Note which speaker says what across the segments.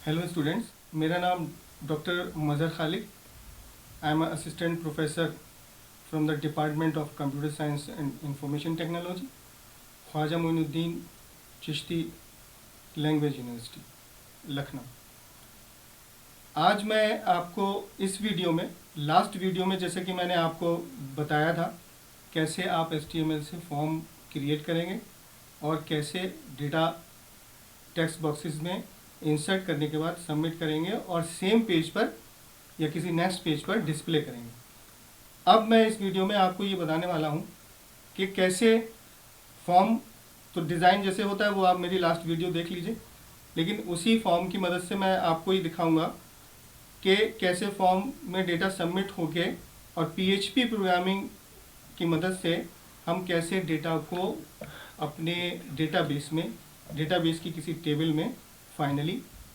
Speaker 1: Hello students, मेरा नाम doctor Mazhar Khaliq. I am assistant professor from the department of computer science and information technology, Khwaja Moinuddin Chishti language university, Lucknow. आज मैं आपको इस वीडियो में, लास्ट वीडियो में जैसे कि मैंने आपको बताया था कैसे आप HTML से फॉर्म क्रिएट करेंगे और कैसे डेटा टेक्स्ट बॉक्सेस में इंसर्ट करने के बाद सबमिट करेंगे और सेम पेज पर या किसी नेक्स्ट पेज पर डिस्प्ले करेंगे। अब मैं इस वीडियो में आपको ये बताने वाला हूँ कि कैसे फॉर्म, तो डिज़ाइन जैसे होता है वो आप मेरी लास्ट वीडियो देख लीजिए, लेकिन उसी फॉर्म की मदद से मैं आपको ये दिखाऊंगा कि कैसे फॉर्म में डेटा सबमिट होके और PHP प्रोग्रामिंग की मदद से हम कैसे डेटा को अपने डेटाबेस की किसी टेबल में फाइनली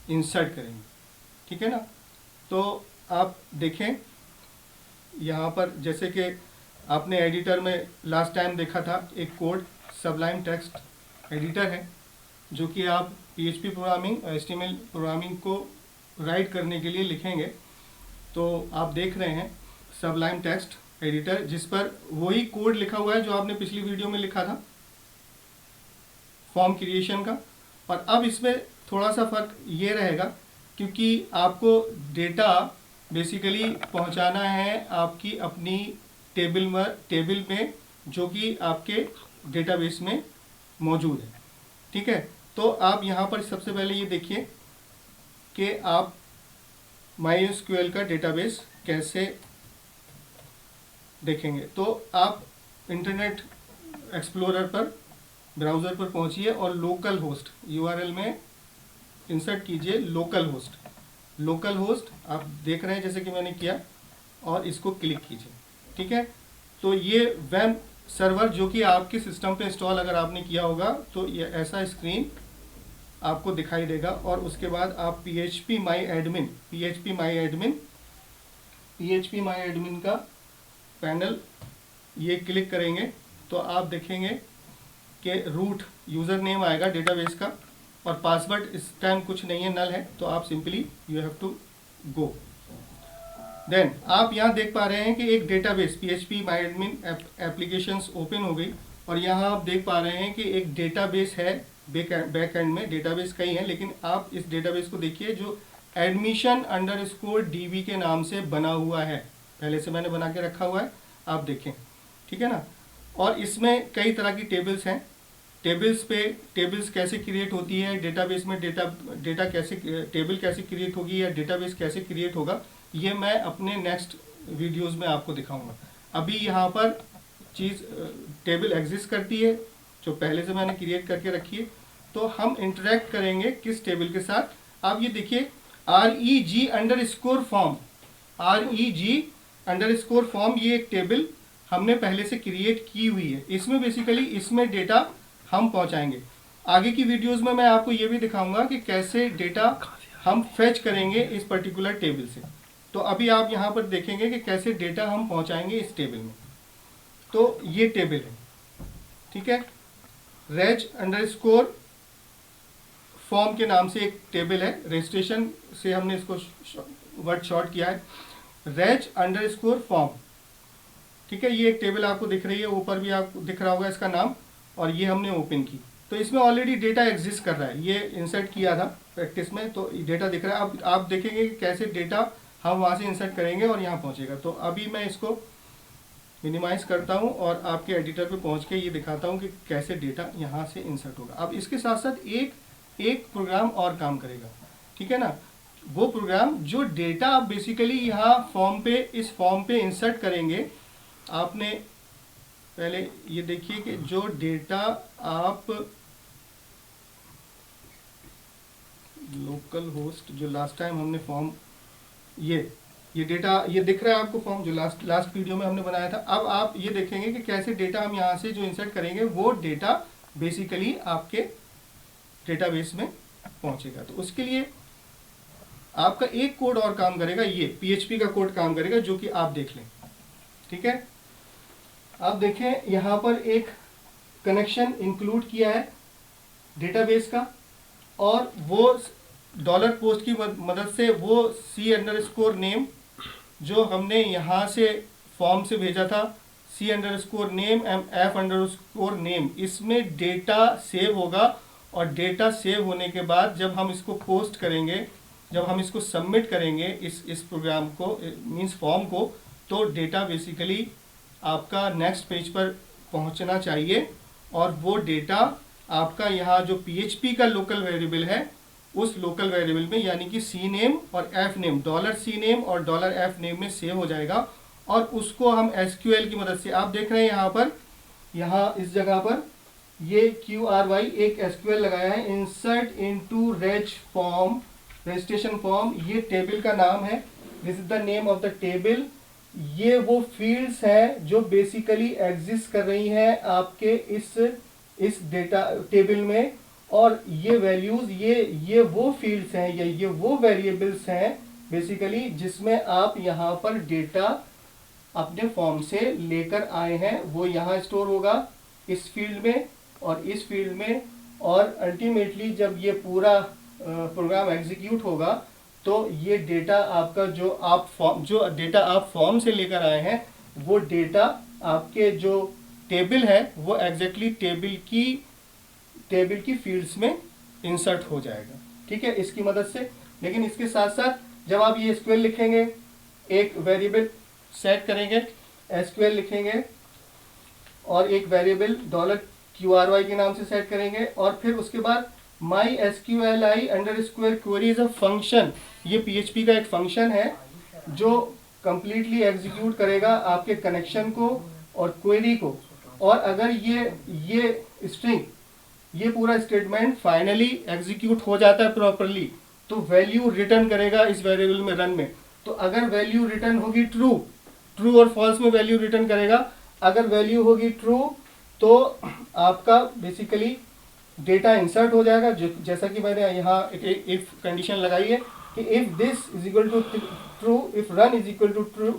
Speaker 1: इंसर्ट करेंगे। ठीक है ना। तो आप देखें यहाँ पर, जैसे कि आपने एडिटर में लास्ट टाइम देखा था, एक कोड सबलाइम टेक्स्ट एडिटर है जो कि आप PHP प्रोग्रामिंग और HTML प्रोग्रामिंग को राइट करने के लिए लिखेंगे। तो आप देख रहे हैं सबलाइम टेक्स्ट एडिटर, जिस पर वही कोड लिखा हुआ है जो आपने पिछली वीडियो में लिखा था फॉर्म क्रिएशन का। और अब इसमें थोड़ा सा फ़र्क ये रहेगा क्योंकि आपको डेटा बेसिकली पहुंचाना है आपकी अपनी टेबल में जो कि आपके डेटाबेस में मौजूद है। ठीक है। तो आप यहाँ पर सबसे पहले ये देखिए कि आप MySQL का डेटाबेस कैसे देखेंगे। तो आप इंटरनेट एक्सप्लोरर पर, ब्राउज़र पर पहुंचिए और लोकल होस्ट URL में इंसर्ट कीजिए लोकल होस्ट आप देख रहे हैं जैसे कि मैंने किया, और इसको क्लिक कीजिए। ठीक है। तो ये वेब सर्वर जो कि आपके सिस्टम पे इंस्टॉल अगर आपने किया होगा तो ये ऐसा स्क्रीन आपको दिखाई देगा। और उसके बाद आप PHP My Admin का पैनल ये क्लिक करेंगे तो आप देखेंगे कि रूट यूज़र नेम आएगा डेटाबेस का, और पासवर्ड इस टाइम कुछ नहीं है, नल है। तो आप simply you have to go. Then आप यहाँ देख पा रहे हैं कि एक database PHP My Admin applications open हो गई, और यहाँ आप देख पा रहे हैं कि एक डेटाबेस है बैक एंड में। डेटाबेस कई हैं, लेकिन आप इस डेटाबेस को देखिए जो admission_db के नाम से बना हुआ है। पहले से मैंने बना के रखा हुआ है, आप देखें। ठीक है ना। और इसमें कई तरह की टेबल्स हैं। टेबल्स कैसे क्रिएट होती है डेटाबेस में, डेटा कैसे, टेबल कैसे क्रिएट होगी या डेटाबेस कैसे क्रिएट होगा, ये मैं अपने नेक्स्ट वीडियोस में आपको दिखाऊंगा। अभी यहाँ पर टेबल एग्जिस्ट करती है जो पहले से मैंने क्रिएट करके रखी है। तो हम इंटरेक्ट करेंगे किस टेबल के साथ, आप ये देखिए REG_form, ये एक टेबल हमने पहले से क्रिएट की हुई है। इसमें बेसिकली इसमें डेटा हम पहुंचाएंगे। आगे की वीडियोस में मैं आपको ये भी दिखाऊंगा कि कैसे डेटा हम फेच करेंगे इस पर्टिकुलर टेबल से। तो अभी आप यहाँ पर देखेंगे कि कैसे डेटा हम पहुंचाएंगे इस टेबल में। तो ये टेबल है। ठीक है। reg_form के नाम से एक टेबल है, रजिस्ट्रेशन से हमने इसको वर्ड शॉर्ट किया है, reg_form। ठीक है। ये एक टेबल आपको दिख रही है, ऊपर भी आपको दिख रहा होगा इसका नाम, और ये हमने ओपन की। तो इसमें ऑलरेडी डेटा एग्जिस्ट कर रहा है, ये इंसर्ट किया था प्रैक्टिस में, तो डेटा दिख रहा है। अब आप देखेंगे कि कैसे डेटा हम वहाँ से इंसर्ट करेंगे और यहाँ पहुँचेगा। तो अभी मैं इसको मिनिमाइज करता हूँ और आपके एडिटर पे पहुँच के ये दिखाता हूँ कि कैसे डेटा यहाँ से इंसर्ट होगा। अब इसके साथ साथ एक प्रोग्राम और काम करेगा। ठीक है ना। वो प्रोग्राम जो डेटा आप बेसिकली यहाँ इस फॉर्म पे इंसर्ट करेंगे। आपने पहले ये देखिए कि जो डेटा आप लोकल होस्ट, जो लास्ट टाइम हमने फॉर्म, ये डेटा ये दिख रहा है आपको फॉर्म जो लास्ट वीडियो में हमने बनाया था। अब आप ये देखेंगे कि कैसे डेटा हम यहाँ से जो इंसर्ट करेंगे वो डेटा बेसिकली आपके डेटाबेस में पहुँचेगा। तो उसके लिए आपका एक कोड और काम करेगा, ये PHP का कोड काम करेगा, जो कि आप देख लें। ठीक है। आप देखें यहाँ पर एक कनेक्शन इंक्लूड किया है डेटाबेस का, और वो डॉलर पोस्ट की मदद से वो C_name जो हमने यहाँ से फॉर्म से भेजा था, C_name एंड F_name, इसमें डेटा सेव होगा। और डेटा सेव होने के बाद जब हम इसको पोस्ट करेंगे, जब हम इसको सबमिट करेंगे इस प्रोग्राम को, मीन्स फॉर्म को, तो डेटा बेसिकली आपका नेक्स्ट पेज पर पहुंचना चाहिए। और वो डेटा आपका यहाँ जो PHP का लोकल वेरिएबल है, उस लोकल वेरिएबल में, यानी कि CNAME और FNAME, $CNAME और $FNAME में सेव हो जाएगा। और उसको हम SQL की मदद से, आप देख रहे हैं यहाँ पर, यहाँ इस जगह पर ये QRY एक SQL लगाया है, insert into reg form, registration form, ये टेबल का नाम है, this is the name of the table. ये वो फील्ड्स हैं जो बेसिकली एग्जिस्ट कर रही हैं आपके इस डेटा टेबल में। और ये वैल्यूज, ये वो फील्ड्स हैं, ये वो वेरिएबल्स हैं बेसिकली, जिसमें आप यहाँ पर डेटा अपने फॉर्म से लेकर आए हैं, वो यहाँ स्टोर होगा इस फील्ड में और इस फील्ड में। और अल्टीमेटली जब ये पूरा प्रोग्राम एग्जीक्यूट होगा तो ये डेटा आपका जो डेटा आप फॉर्म से लेकर आए हैं, वो डेटा आपके जो टेबल है वो एग्जैक्टली टेबल की फील्ड्स में इंसर्ट हो जाएगा। ठीक है, इसकी मदद से। लेकिन इसके साथ साथ जब आप ये SQL लिखेंगे, एक वेरिएबल सेट करेंगे, SQL लिखेंगे और एक वेरिएबल $QRY के नाम से सेट करेंगे, और फिर उसके बाद MySQLi_query इज अ फंक्शन। ये PHP का एक फंक्शन है जो कंप्लीटली एग्जीक्यूट करेगा आपके कनेक्शन को और क्वेरी को। और अगर ये स्ट्रिंग, ये पूरा स्टेटमेंट फाइनली एग्जीक्यूट हो जाता है प्रॉपरली, तो वैल्यू रिटर्न करेगा इस वेरिएबल में रन में। तो अगर वैल्यू रिटर्न होगी ट्रू और फॉल्स में वैल्यू रिटर्न करेगा। अगर वैल्यू होगी ट्रू तो आपका बेसिकली डेटा इंसर्ट हो जाएगा, जैसा कि मैंने यहाँ एक इफ कंडीशन लगाई है कि if this is equal to true, if run is equal to true,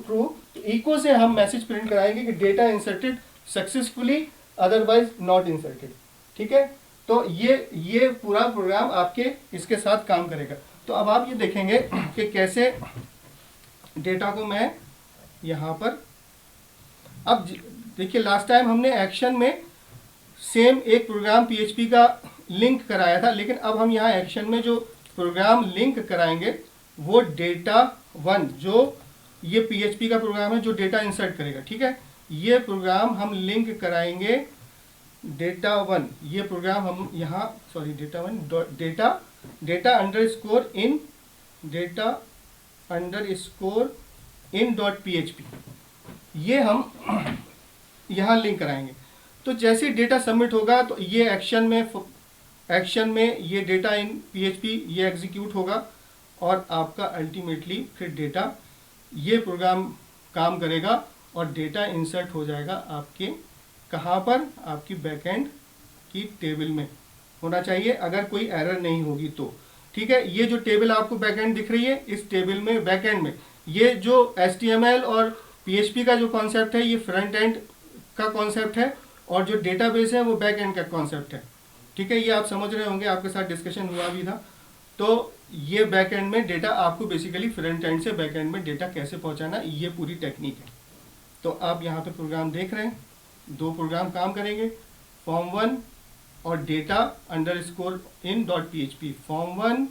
Speaker 1: तो इको से हम मैसेज प्रिंट कराएंगे कि data inserted successfully, otherwise not inserted. ठीक है, तो ये पूरा प्रोग्राम आपके इसके साथ काम करेगा। तो अब आप ये देखेंगे कि कैसे डेटा को मैं यहाँ पर, अब देखिए लास्ट टाइम हमने एक्शन में सेम एक प्रोग्राम PHP का लिंक कराया था, लेकिन अब हम यहाँ एक्शन में जो प्रोग्राम लिंक कराएंगे वो data1, जो ये PHP का प्रोग्राम है जो डेटा इंसर्ट करेगा। ठीक है, ये प्रोग्राम हम लिंक कराएंगे data1, ये प्रोग्राम हम यहाँ, सॉरी data1 data_in.php, ये हम यहाँ लिंक कराएंगे। तो जैसे डेटा सबमिट होगा तो ये एक्शन में ये डेटा इन PHP ये एग्जीक्यूट होगा और आपका अल्टीमेटली फिर डेटा, ये प्रोग्राम काम करेगा और डेटा इंसर्ट हो जाएगा आपके कहाँ पर, आपकी बैकएंड की टेबल में होना चाहिए, अगर कोई एरर नहीं होगी तो। ठीक है, ये जो टेबल आपको बैकएंड दिख रही है, इस टेबल में बैकएंड में ये जो HTML और PHP का जो कॉन्सेप्ट है ये फ्रंट एंड का कॉन्सेप्ट है, और जो डेटाबेस है वो बैक एंड का कॉन्सेप्ट है। ठीक है, ये आप समझ रहे होंगे, आपके साथ डिस्कशन हुआ भी था। तो ये बैक एंड में डेटा आपको बेसिकली फ्रंट एंड से बैक एंड में डेटा कैसे पहुंचाना, ये पूरी टेक्निक है। तो आप यहाँ पे प्रोग्राम देख रहे हैं, दो प्रोग्राम काम करेंगे, form1 और data_in.php, form1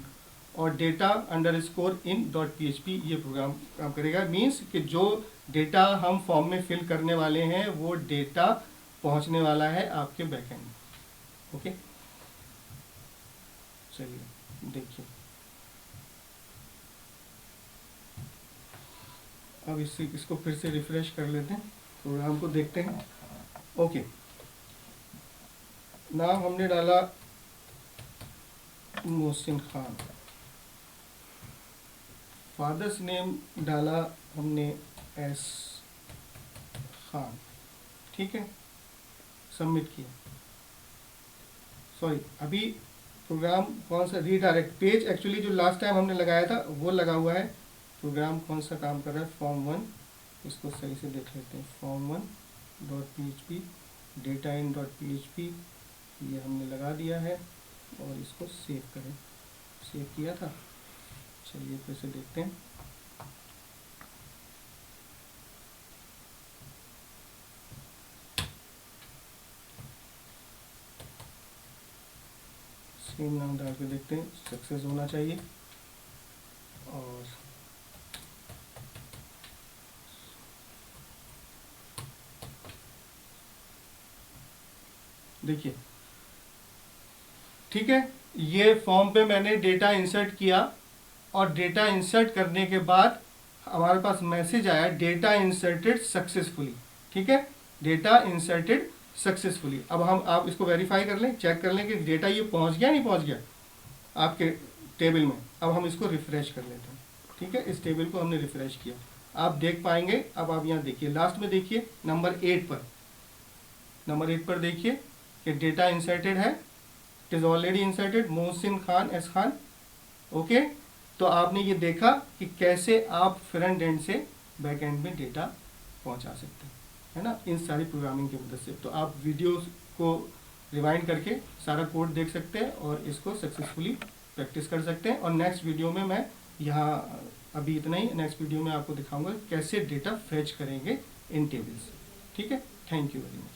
Speaker 1: और data_in.php, ये प्रोग्राम काम करेगा। मीन्स कि जो डेटा हम फॉर्म में फिल करने वाले हैं वो डेटा पहुंचने वाला है आपके बैकएंड में। ओके, चलिए देखिए, अब इसको फिर से रिफ्रेश कर लेते हैं, प्रोग्राम को देखते हैं। ओके, नाम हमने डाला मोहसिन खान, फादर्स नेम डाला हमने एस खान। ठीक है, सबमिट किया। सॉरी, अभी प्रोग्राम कौन सा, रीडायरेक्ट पेज, एक्चुअली जो लास्ट टाइम हमने लगाया था वो लगा हुआ है। प्रोग्राम कौन सा काम कर रहा है, form1, इसको सही से देख लेते हैं। form1.php data_in.php ये हमने लगा दिया है और इसको सेव करें। सेव किया था। चलिए फिर से देखते हैं। सेम नाम डाल के देखते हैं, सक्सेस होना चाहिए। और देखिए ठीक है, ये फॉर्म पे मैंने डेटा इंसर्ट किया और डेटा इंसर्ट करने के बाद हमारे पास मैसेज आया डेटा इंसर्टेड सक्सेसफुली। ठीक है, डेटा इंसर्टेड सक्सेसफुली। अब हम आप इसको वेरीफाई कर लें, चेक कर लें कि डेटा ये पहुंच गया नहीं पहुंच गया आपके टेबल में। अब हम इसको रिफ्रेश कर लेते हैं। ठीक है, इस टेबल को हमने रिफ्रेश किया, आप देख पाएंगे। अब आप यहाँ देखिए, लास्ट में देखिए नंबर 8 पर, नंबर 8 पर देखिए कि डेटा इंसर्टेड है, it is already inserted, Mohsin Khan S Khan. Okay, तो आपने ये देखा कि कैसे आप फ्रंट एंड से बैक एंड में डेटा पहुंचा सकते हैं, है ना, इन सारी प्रोग्रामिंग की मदद से। तो आप वीडियोस को रिवाइंड करके सारा कोड देख सकते हैं और इसको सक्सेसफुली प्रैक्टिस कर सकते हैं। और नेक्स्ट वीडियो में मैं यहाँ अभी इतना ही, नेक्स्ट वीडियो में आपको दिखाऊंगा कैसे डेटा फेच करेंगे इन टेबल्स। ठीक है, थैंक यू वेरी मच।